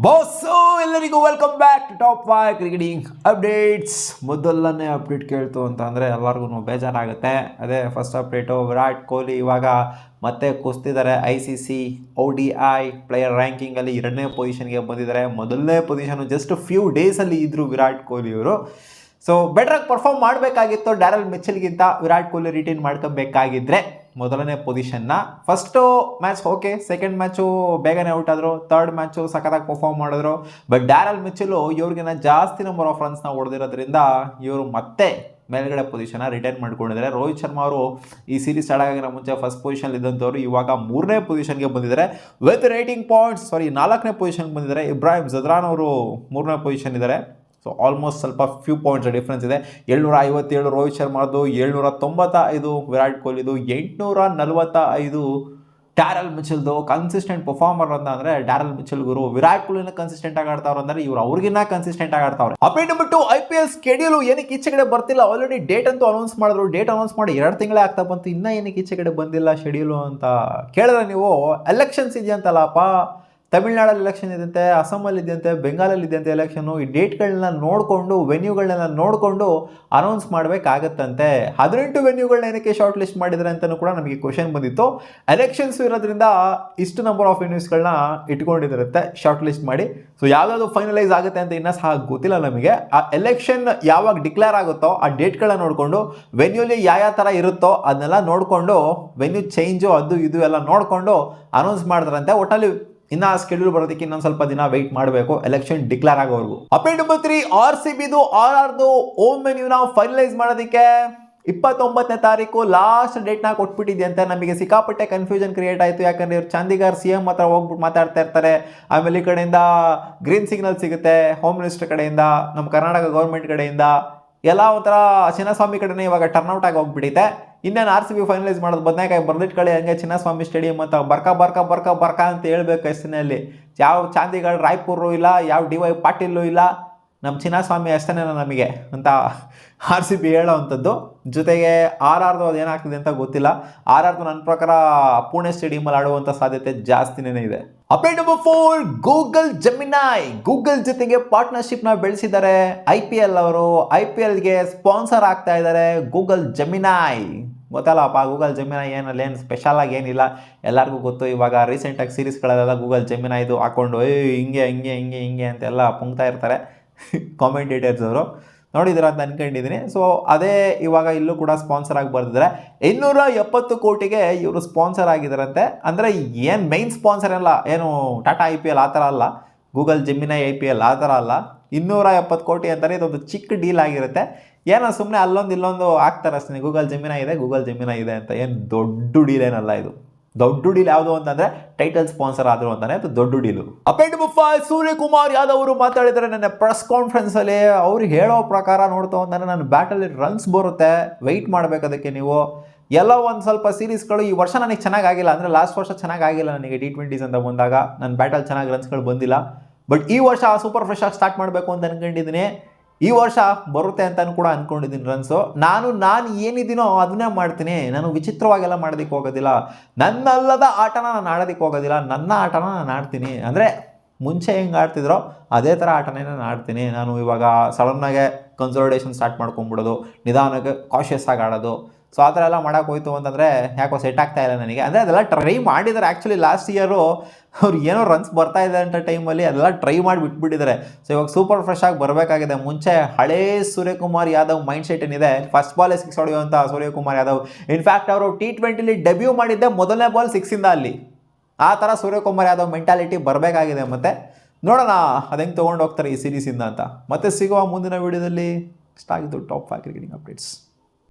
Boss ಎಲ್ಲರಿಗೂ welcome back to top 5 cricketing updates. ಮೊದಲನೇ update ಕೇಳ್ತು ಅಂತ ಅಂದರೆ ಎಲ್ಲರಿಗೂ ಬೇಜಾರಾಗುತ್ತೆ. ಅದೇ ಫಸ್ಟ್ ಅಪ್ಡೇಟು, ವಿರಾಟ್ ಕೊಹ್ಲಿ ಇವಾಗ ಮತ್ತೆ ಕುಸ್ತಿದ್ದಾರೆ. ICC ODI ಪ್ಲೇಯರ್ ರ್ಯಾಂಕಿಂಗಲ್ಲಿ 2ನೇ ಪೊಸಿಷನ್ಗೆ ಬಂದಿದ್ದಾರೆ. ಮೊದಲನೇ ಪೊಸಿಷನು ಜಸ್ಟ್ ಫ್ಯೂ ಡೇಸಲ್ಲಿ ಇದ್ದರು ವಿರಾಟ್ ಕೊಹ್ಲಿ ಅವರು. ಸೊ ಬೆಟ್ರಾಗಿ ಪರ್ಫಾರ್ಮ್ ಮಾಡಬೇಕಾಗಿತ್ತು. ಡ್ಯಾರಲ್ ಮಿಚೆಲ್ಗಿಂತ ವಿರಾಟ್ ಕೊಹ್ಲಿ ರಿಟೈನ್ ಮಾಡ್ಕೋಬೇಕಾಗಿದ್ರೆ ಮೊದಲನೇ ಪೊಸಿಷನ್ನ. First match okay, second match ಬೇಗನೆ ಔಟ್ ಆದರು, ಥರ್ಡ್ ಮ್ಯಾಚು ಸಖತ್ತಾಗಿ ಪರ್ಫಾರ್ಮ್ ಮಾಡಿದ್ರು. ಬಟ್ ಡ್ಯಾರಲ್ ಮಿಚೆಲು ಇವ್ರಿಗಿನ್ನ ಜಾಸ್ತಿ ನಂಬರ್ ಆಫ್ ರನ್ಸ್ನ ಹೊಡೆದಿರೋದ್ರಿಂದ ಇವರು ಮತ್ತೆ ಮೇಲ್ಗಡೆ ಪೊಸಿಷನ್ನ ರಿಟೈನ್ ಮಾಡ್ಕೊಂಡಿದ್ದಾರೆ. ರೋಹಿತ್ ಶರ್ಮಾ ಅವರು ಈ ಸೀರೀಸ್ ಸ್ಟಾರ್ಟ್ ಆಗಿರೋ ಮುಂಚೆ ಫಸ್ಟ್ ಪೊಸಿಷನ್ ಇದ್ದಂಥವ್ರು ಇವಾಗ 3ನೇ ಪೊಸಿಷನ್ಗೆ ಬಂದಿದ್ದಾರೆ ವಿತ್ ರೇಟಿಂಗ್ ಪಾಯಿಂಟ್ಸ್. 4ನೇ ಪೊಸಿಷನ್ಗೆ ಬಂದಿದ್ದಾರೆ. ಇಬ್ರಾಹಿಂ ಜದ್ರಾನ್ ಅವರು 3ನೇ ಪೊಸಿಷನ್ ಇದ್ದಾರೆ. ಸೊ ಆಲ್ಮೋಸ್ಟ್ ಸ್ವಲ್ಪ ಫ್ಯೂ ಪಾಯಿಂಟ್ಸ್ ಡಿಫ್ರೆನ್ಸ್ ಇದೆ. 757 ರೋಹಿತ್ ಶರ್ಮಾದು, 795 ವಿರಾಟ್ ಕೊಹ್ಲಿದು, 845 ಡ್ಯಾರಲ್ ಮಿಚೆಲ್ದು. ಕನ್ಸಿಸ್ಟೆಂಟ್ ಪರ್ಫಾರ್ಮರ್ ಅಂತ ಅಂದರೆ ಡ್ಯಾರಲ್ ಮಿಚೆಲ್ ಗುರು. ವಿರಾಟ್ ಕೊಹ್ಲಿನ ಕನ್ಸಿಸ್ಟೆಂಟ್ ಆಗಿ ಆಡ್ತಾವ್ರು ಅಂದರೆ ಇವ್ರು ಅವ್ರಿಗಿನ್ನ ಕನ್ಸಿಸ್ಟೆಂಟ್ ಆಗಿ ಆಡ್ತಾವ್ರೆ. ಅಪ್ಡೇಟ್ ನಂಬರ್ 2, IPL ಸ್ಕೆಡ್ಯೂಲು ಏನಕ್ಕೆ ಈಚೆ ಕಡೆ ಬರ್ತಿಲ್ಲ? ಆಲ್ರೆಡಿ ಡೇಟ್ ಅಂತೂ ಅನೌನ್ಸ್ ಮಾಡಿದ್ರು. ಡೇಟ್ ಅನೌನ್ಸ್ ಮಾಡಿ 2 ತಿಂಗಳೇ ಆಗ್ತಾ ಬಂತು, ಇನ್ನೂ ಏನಕ್ಕೆ ಈಚೆ ಕಡೆ ಬಂದಿಲ್ಲ ಶೆಡ್ಯೂಲು ಅಂತ ಕೇಳಿದ್ರೆ ನೀವು, ಎಲೆಕ್ಷನ್ಸ್ ಇದೆಯಂತಲ್ಲಪ್ಪ. ತಮಿಳ್ನಾಡಲ್ಲಿ ಎಲೆಕ್ಷನ್ ಇದೆಯಂತೆ, ಅಸ್ಸಾಮಲ್ಲಿ ಇದೆಯಂತೆ, ಬೆಂಗಾಲಲ್ಲಿ ಇದೆಯಂತೆ ಎಲೆಕ್ಷನು. ಈ ಡೇಟ್ಗಳನ್ನ ನೋಡಿಕೊಂಡು, ವೆನ್ಯೂಗಳನ್ನೆಲ್ಲ ನೋಡಿಕೊಂಡು ಅನೌನ್ಸ್ ಮಾಡಬೇಕಾಗತ್ತಂತೆ. 18 ವೆನ್ಯೂಗಳನ್ನ ಏನಕ್ಕೆ ಶಾರ್ಟ್ ಲಿಸ್ಟ್ ಮಾಡಿದರೆ ಅಂತಲೂ ಕೂಡ ನಮಗೆ ಕ್ವಶನ್ ಬಂದಿತ್ತು. ಎಲೆಕ್ಷನ್ಸ್ ಇರೋದ್ರಿಂದ ಇಷ್ಟು ನಂಬರ್ ಆಫ್ ವೆನ್ಯೂಸ್ಗಳನ್ನ ಇಟ್ಕೊಂಡಿದಿರುತ್ತೆ ಶಾರ್ಟ್ ಲಿಸ್ಟ್ ಮಾಡಿ. ಸೊ ಯಾವುದಾದ್ರು ಫೈನಲೈಸ್ ಆಗುತ್ತೆ ಅಂತ ಇನ್ನೂ ಸಹ ಗೊತ್ತಿಲ್ಲ ನಮಗೆ. ಆ ಎಲೆಕ್ಷನ್ ಯಾವಾಗ ಡಿಕ್ಲೇರ್ ಆಗುತ್ತೋ ಆ ಡೇಟ್ಗಳನ್ನ ನೋಡಿಕೊಂಡು, ವೆನ್ಯೂಲಿ ಯಾವ ಥರ ಇರುತ್ತೋ ಅದನ್ನೆಲ್ಲ ನೋಡಿಕೊಂಡು, ವೆನ್ಯೂ ಚೇಂಜು ಅದು ಇದು ಎಲ್ಲ ನೋಡಿಕೊಂಡು ಅನೌನ್ಸ್ ಮಾಡಿದ್ರಂತೆ. ಒಟ್ಟಲ್ಲಿ ಇನ್ನು ಆ ಸ್ಕೆಡ್ಯೂಲ್ ಬರೋದಕ್ಕೆ ಇನ್ನೊಂದು ಸ್ವಲ್ಪ ದಿನ ವೆಯ್ಟ್ ಮಾಡಬೇಕು, ಎಲೆಕ್ಷನ್ ಡಿಕ್ಲೇರ್ ಆಗೋವರೆಗೂ. ಅಪ್ಡೇಟ್ ನಂಬರ್ 3, RCBದು RRದು ಓಮ್ ಮೆನ್ಯೂನ ಫೈನಲೈಸ್ ಮಾಡೋದಕ್ಕೆ 29ನೇ ತಾರೀಕು ಲಾಸ್ಟ್ ಡೇಟ್ನ ಕೊಟ್ಬಿಟ್ಟಿದ್ಯಂತೆ. ನಮಗೆ ಸಿಕ್ಕಾಪಟ್ಟೆ ಕನ್ಫ್ಯೂಷನ್ ಕ್ರಿಯೇಟ್ ಆಯಿತು. ಯಾಕಂದರೆ ಇವ್ರು ಚಂಡೀಗಢ CM ಹತ್ರ ಹೋಗ್ಬಿಟ್ಟು ಮಾತಾಡ್ತಾ ಇರ್ತಾರೆ. ಆಮೇಲೆ ಈ ಕಡೆಯಿಂದ ಗ್ರೀನ್ ಸಿಗ್ನಲ್ ಸಿಗುತ್ತೆ ಹೋಮ್ ಮಿನಿಸ್ಟರ್ ಕಡೆಯಿಂದ, ನಮ್ಮ ಕರ್ನಾಟಕ ಗೌರ್ಮೆಂಟ್ ಕಡೆಯಿಂದ ಎಲ್ಲ ಒಂಥರ ಚಿನ್ನಸ್ವಾಮಿ ಕಡೆನೇ ಇವಾಗ ಟರ್ನ್ಔಟ್ ಆಗಿ ಹೋಗ್ಬಿಟ್ಟಿದೆ. ಇನ್ನೇನು RCB ಫೈನಲೈಸ್ ಮಾಡೋದು, ಬದನೇಕಾಯಿ ಬರ್ದಿಟ್ಕೊಳ್ಳಿ ಹಂಗೆ ಚಿನ್ನಸ್ವಾಮಿ ಸ್ಟೇಡಿಯಂ ಅಂತ ಬರ್ಕ ಅಂತ ಹೇಳ್ಬೇಕು ಹೆಸರಿನಲ್ಲಿ. ಯಾವ ಚಾಂದಿಗಢ ರಾಯ್ಪುರು ಇಲ್ಲ, ಯಾವ DY ಪಾಟೀಲು ಇಲ್ಲ, ನಮ್ಮ ಚಿನ್ನಸ್ವಾಮಿ ಅಷ್ಟೇನ ನಮಗೆ ಅಂತ RCB ಹೇಳೋ ಅಂಥದ್ದು. ಜೊತೆಗೆ RRದು ಅದು ಏನಾಗ್ತಿದೆ ಅಂತ ಗೊತ್ತಿಲ್ಲ. RRದು ನನ್ನ ಪ್ರಕಾರ ಪುಣೆ ಸ್ಟೇಡಿಯಮಲ್ಲಿ ಆಡುವಂಥ ಸಾಧ್ಯತೆ ಜಾಸ್ತಿನೇ ಇದೆ. ಅಪ್ಡೇಟ್ ನಂಬರ್ 4, ಗೂಗಲ್ ಜೆಮಿನಾಯ್ ಗೂಗಲ್ ಜೊತೆಗೆ ಪಾರ್ಟ್ನರ್ಶಿಪ್ನ ಬೆಳೆಸಿದ್ದಾರೆ. IPL ಅವರು IPLಗೆ ಸ್ಪಾನ್ಸರ್ ಆಗ್ತಾ ಇದ್ದಾರೆ ಗೂಗಲ್ ಜೆಮಿನಾಯ್. ಗೊತ್ತಲ್ಲಪ್ಪ ಗೂಗಲ್ ಜೆಮಿನಾಯ್ ಏನು ಸ್ಪೆಷಲ್ ಆಗಿ ಏನಿಲ್ಲ, ಎಲ್ಲರಿಗೂ ಗೊತ್ತು. ಇವಾಗ ರೀಸೆಂಟಾಗಿ ಸೀರೀಸ್ಗಳಲ್ಲೆಲ್ಲ ಗೂಗಲ್ ಜೆಮಿನಾಯ್ದು ಹಾಕೊಂಡು ಹಿಂಗೆ ಅಂತೆಲ್ಲ ಪುಂಗ್ತಾ ಇರ್ತಾರೆ ಕಾಮೆಂಟೇಟರ್ಸ್ ಅವರು. ನೋಡಿದ್ದೀರ ಅಂತ ಅನ್ಕೊಂಡಿದ್ದೀನಿ. ಸೊ ಅದೇ ಇವಾಗ ಇಲ್ಲೂ ಕೂಡ ಸ್ಪಾನ್ಸರ್ ಆಗಿ ಬರ್ತಿದ್ದಾರೆ. 270 ಕೋಟಿಗೆ ಇವರು ಸ್ಪಾನ್ಸರ್ ಆಗಿದ್ದಾರಂತೆ. ಅಂದರೆ ಏನು ಮೈನ್ ಸ್ಪಾನ್ಸರ್ ಎಲ್ಲ ಏನು ಟಾಟಾ IPL ಆ ಥರ ಅಲ್ಲ, ಗೂಗಲ್ ಜೆಮಿನಾಯ್ IPL ಆ ಥರ ಅಲ್ಲ. 270 ಕೋಟಿ ಅಂತಾರೆ. ಇದೊಂದು ಚಿಕ್ಕ ಡೀಲ್ ಆಗಿರುತ್ತೆ. ಏನೋ ಸುಮ್ಮನೆ ಅಲ್ಲೊಂದು ಇಲ್ಲೊಂದು ಆಗ್ತಾರೆ ಅಷ್ಟೇ. ಗೂಗಲ್ ಜೆಮಿನಾಯ್ ಇದೆ ಅಂತ ಏನು ದೊಡ್ಡ ಡೀಲ್ ಏನಲ್ಲ ಇದು. ದೊಡ್ಡ ಡೀಲ್ ಯಾವುದು ಅಂತಂದರೆ ಟೈಟಲ್ ಸ್ಪಾನ್ಸರ್ ಆದರು ಅಂತಾನೆ ಅದು ದೊಡ್ಡ deal. Update number 5, Suryakumar Yadav ಅವರು ಮಾತಾಡಿದ್ದಾರೆ ನನ್ನ ಪ್ರೆಸ್ ಕಾನ್ಫರೆನ್ಸಲ್ಲಿ. ಅವ್ರು ಹೇಳೋ ಪ್ರಕಾರ ನೋಡ್ತಾ ಅಂತಂದರೆ ನನ್ನ ಬ್ಯಾಟಲ್ಲಿ ರನ್ಸ್ ಬರುತ್ತೆ, ವೆಯ್ಟ್ ಮಾಡಬೇಕದಕ್ಕೆ ನೀವು. ಎಲ್ಲ ಒಂದು ಸ್ವಲ್ಪ ಸೀರೀಸ್ಗಳು ಈ ವರ್ಷ ನನಗೆ ಚೆನ್ನಾಗಿಲ್ಲ, ಅಂದರೆ ಲಾಸ್ಟ್ ವರ್ಷ ಚೆನ್ನಾಗಿಲ್ಲ ನನಗೆ T20s ಅಂತ ಬಂದಾಗ ನನ್ನ ಬ್ಯಾಟಲ್ಲಿ ಚೆನ್ನಾಗಿ ರನ್ಸ್ಗಳು ಬಂದಿಲ್ಲ. ಬಟ್ ಈ ವರ್ಷ ಸೂಪರ್ ಫ್ರೆಶ್ ಆಗಿ ಸ್ಟಾರ್ಟ್ ಮಾಡಬೇಕು ಅಂತ ಅನ್ಕೊಂಡಿದ್ದೀನಿ. ಈ ವರ್ಷ ಬರುತ್ತೆ ಅಂತ ಕೂಡ ಅಂದ್ಕೊಂಡಿದ್ದೀನಿ ರನ್ಸು. ನಾನು ಏನಿದ್ದೀನೋ ಅದನ್ನೇ ಮಾಡ್ತೀನಿ. ನಾನು ವಿಚಿತ್ರವಾಗೆಲ್ಲ ಮಾಡೋದಕ್ಕೆ ಹೋಗೋದಿಲ್ಲ. ನನ್ನಲ್ಲದ ಆಟನ ನಾನು ಆಡೋದಕ್ಕೆ ಹೋಗೋದಿಲ್ಲ, ನನ್ನ ಆಟನ ನಾನು ಆಡ್ತೀನಿ. ಅಂದರೆ ಮುಂಚೆ ಹೆಂಗೆ ಆಡ್ತಿದ್ರೋ ಅದೇ ಥರ ಆಟನೇ ನಾನು ಆಡ್ತೀನಿ. ನಾನು ಇವಾಗ ಸಡನ್ನಾಗೆ ಕನ್ಸಲ್ಟೇಷನ್ ಸ್ಟಾರ್ಟ್ ಮಾಡ್ಕೊಂಬಿಡೋದು, ನಿಧಾನಕ್ಕೆ ಕಾಷಿಯಸ್ ಆಗಿ ಆಡೋದು. ಸೊ ಆ ಥರ ಎಲ್ಲ ಮಾಡೋಕೆ ಹೋಯ್ತು ಅಂತಂದರೆ ಯಾಕೋ ಸೆಟ್ ಆಗ್ತಾ ಇಲ್ಲ ನನಗೆ. ಅಂದರೆ ಅದೆಲ್ಲ ಟ್ರೈ ಮಾಡಿದ್ದಾರೆ. ಆ್ಯಕ್ಚುಲಿ ಲಾಸ್ಟ್ ಇಯರು ಅವ್ರು ಏನೋ ರನ್ಸ್ ಬರ್ತಾ ಇದೆ ಅಂತ ಟೈಮಲ್ಲಿ ಅದೆಲ್ಲ ಟ್ರೈ ಮಾಡಿ ಬಿಟ್ಬಿಟ್ಟಿದ್ದಾರೆ. ಸೊ ಇವಾಗ ಸೂಪರ್ ಫ್ರೆಶ್ ಆಗಿ ಬರಬೇಕಾಗಿದೆ. ಮುಂಚೆ ಹಳೇ ಸೂರ್ಯಕುಮಾರ್ ಯಾದವ್ ಮೈಂಡ್ ಸೆಟ್ ಏನಿದೆ, ಫಸ್ಟ್ ಬಾಲೇ 6 ಹೊಡೆಯುವಂಥ ಸೂರ್ಯಕುಮಾರ್ ಯಾದವ್. ಇನ್ಫ್ಯಾಕ್ಟ್ ಅವರು T20ಲಿ ಡೆಬ್ಯೂ ಮಾಡಿದ್ದೆ ಮೊದಲನೇ ಬಾಲ್ 6ಇಂದ ಅಲ್ಲಿ. ಆ ಥರ ಸೂರ್ಯಕುಮಾರ್ ಯಾದವ್ ಮೆಂಟಾಲಿಟಿ ಬರಬೇಕಾಗಿದೆ. ಮತ್ತು ನೋಡೋಣ ಅದು ಹೆಂಗೆ ತೊಗೊಂಡು ಹೋಗ್ತಾರೆ ಈ ಸೀರೀಸಿಂದ ಅಂತ. ಮತ್ತೆ ಸಿಗುವ ಮುಂದಿನ ವೀಡಿಯೋದಲ್ಲಿ. ಇಷ್ಟ ಆಗಿದ್ದು ಟಾಪ್ 5 ಕ್ರಿಕೆಟಿಂಗ್ ಅಪ್ಡೇಟ್ಸ್.